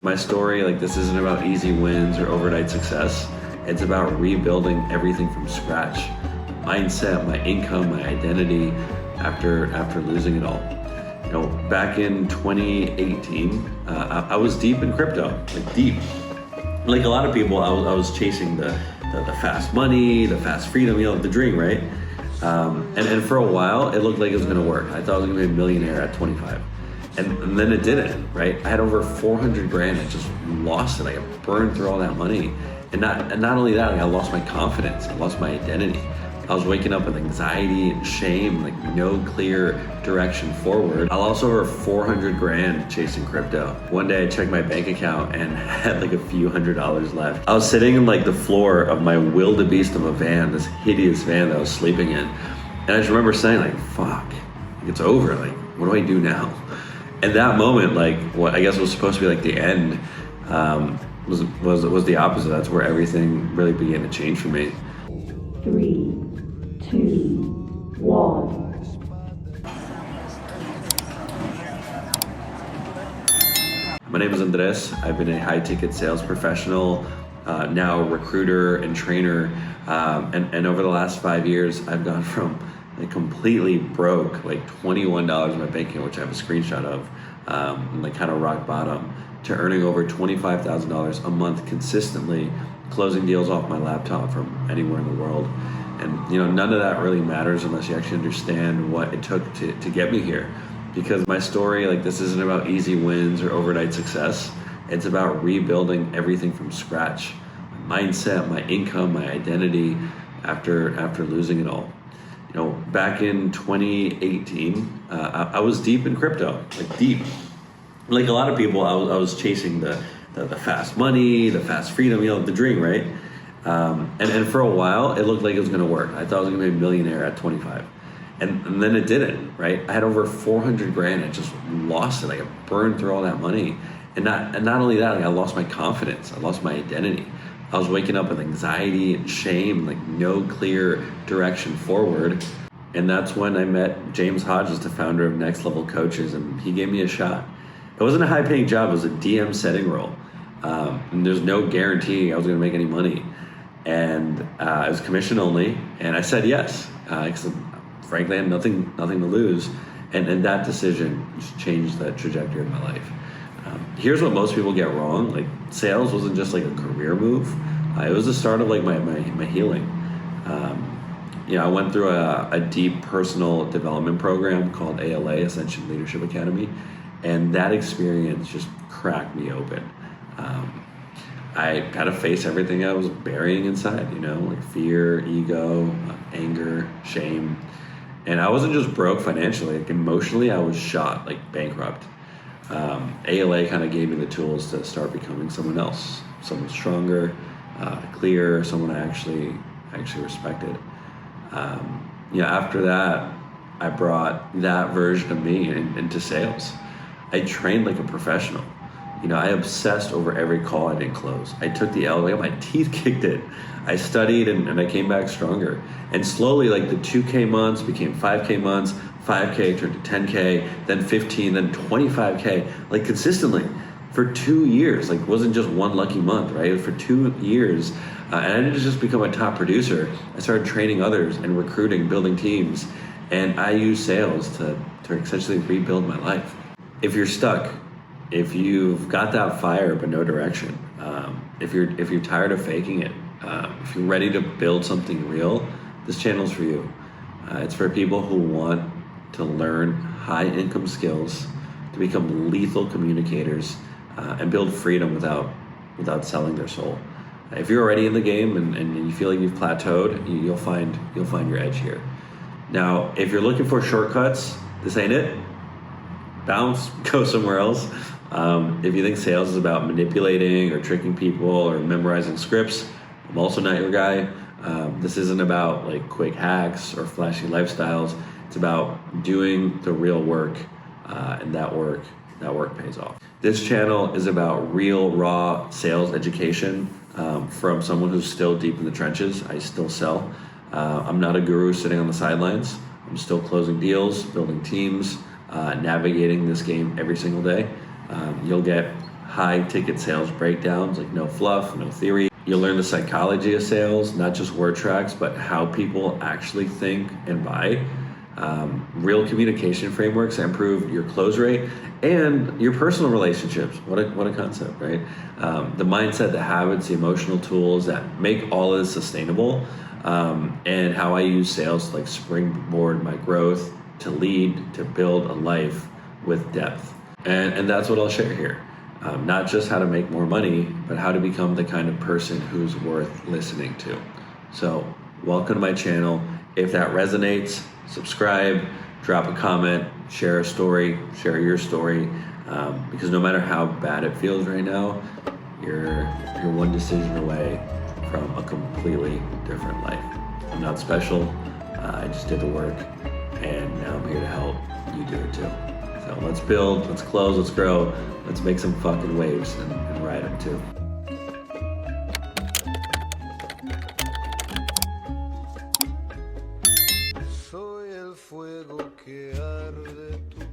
My story, like, this isn't about easy wins or overnight success. It's about rebuilding everything from scratch. Mindset, my income, my identity after losing it all. You know, back in 2018, I was deep in crypto, like deep. Like a lot of people, I was chasing the fast money, the fast freedom, the dream, right? And for a while, it looked like it was gonna work. I thought I was gonna be a millionaire at 25. And then it didn't, right? I had over 400 grand. I just lost it. I got burned through all that money. And not only that, I lost my confidence. I lost my identity. I was waking up with anxiety and shame, like no clear direction forward. I lost over 400 grand chasing crypto. One day I checked my bank account and had like a few $100s left. I was sitting in like the floor of my wildebeest of a van, this hideous van that I was sleeping in. And I just remember saying like, fuck, it's over. Like, what do I do now? And that moment, like what I guess was supposed to be like the end, was the opposite. That's where everything really began to change for me. 3, 2, 1. My name is Andres. I've been a high-ticket sales professional, now a recruiter and trainer, and over the last 5 years, I've gone from like completely broke, like $21 in my bank account, which I have a screenshot of, like kind of rock bottom, to earning over $25,000 a month consistently, closing deals off my laptop from anywhere in the world. And none of that really matters unless you actually understand what it took to get me here. Because my story, like, this isn't about easy wins or overnight success. It's about rebuilding everything from scratch. My mindset, my income, my identity after losing it all. Back in 2018, I was deep in crypto, like deep. Like a lot of people, I was chasing the fast money, the fast freedom, the dream, right? And for a while, it looked like it was gonna work. I thought I was gonna be a millionaire at 25. And then it didn't, right? I had over 400 grand. I just lost it. I got burned through all that money. And not only that, I lost my confidence. I lost my identity. I was waking up with anxiety and shame, like no clear direction forward. And that's when I met James Hodges, the founder of Next Level Coaches, and he gave me a shot. It wasn't a high-paying job. It was a DM setting role. And there's no guarantee I was gonna make any money. And it was commission only, and I said yes. Because frankly, I had nothing to lose. And that decision just changed the trajectory of my life. Here's what most people get wrong. Like, sales wasn't just like a career move. It was the start of like my healing. I went through a deep personal development program called ALA, Ascension Leadership Academy. And that experience just cracked me open. I had to face everything I was burying inside, like fear, ego, anger, shame. And I wasn't just broke financially, like emotionally I was shot, like bankrupt. ALA kind of gave me the tools to start becoming someone else, someone stronger, clearer, someone I actually respected. After that, I brought that version of me into sales. I trained like a professional. I obsessed over every call I didn't close. I took the L, my teeth kicked in. I studied and I came back stronger. And slowly, like the 2K months became 5K months, 5K turned to 10K, then 15, then 25K, like consistently for 2 years. Like, it wasn't just one lucky month, right? For 2 years. And I didn't just become a top producer. I started training others and recruiting, building teams. And I used sales to essentially rebuild my life. If you're stuck, if you've got that fire but no direction, if you're tired of faking it, if you're ready to build something real, this channel's for you. It's for people who want to learn high income skills, to become lethal communicators, and build freedom without selling their soul. If you're already in the game and you feel like you've plateaued, you'll find your edge here. Now, if you're looking for shortcuts, this ain't it. Bounce, go somewhere else. If you think sales is about manipulating or tricking people or memorizing scripts, I'm also not your guy. This isn't about like quick hacks or flashy lifestyles. It's about doing the real work, and that work pays off. This channel is about real, raw sales education from someone who's still deep in the trenches. I still sell. I'm not a guru sitting on the sidelines. I'm still closing deals, building teams, navigating this game every single day. You'll get high ticket sales breakdowns, like no fluff, no theory. You'll learn the psychology of sales, not just word tracks, but how people actually think and buy. Real communication frameworks that improve your close rate and your personal relationships. What a concept, right? The mindset, the habits, the emotional tools that make all of this sustainable, and how I use sales to like springboard my growth, to lead, to build a life with depth. And that's what I'll share here. Not just how to make more money, but how to become the kind of person who's worth listening to. So welcome to my channel. If that resonates, subscribe, drop a comment, share a story, share your story, because no matter how bad it feels right now, you're one decision away from a completely different life. I'm not special, I just did the work, and now I'm here to help you do it too. So let's build, let's close, let's grow, let's make some fucking waves and ride them too. Soy el fuego que arde tu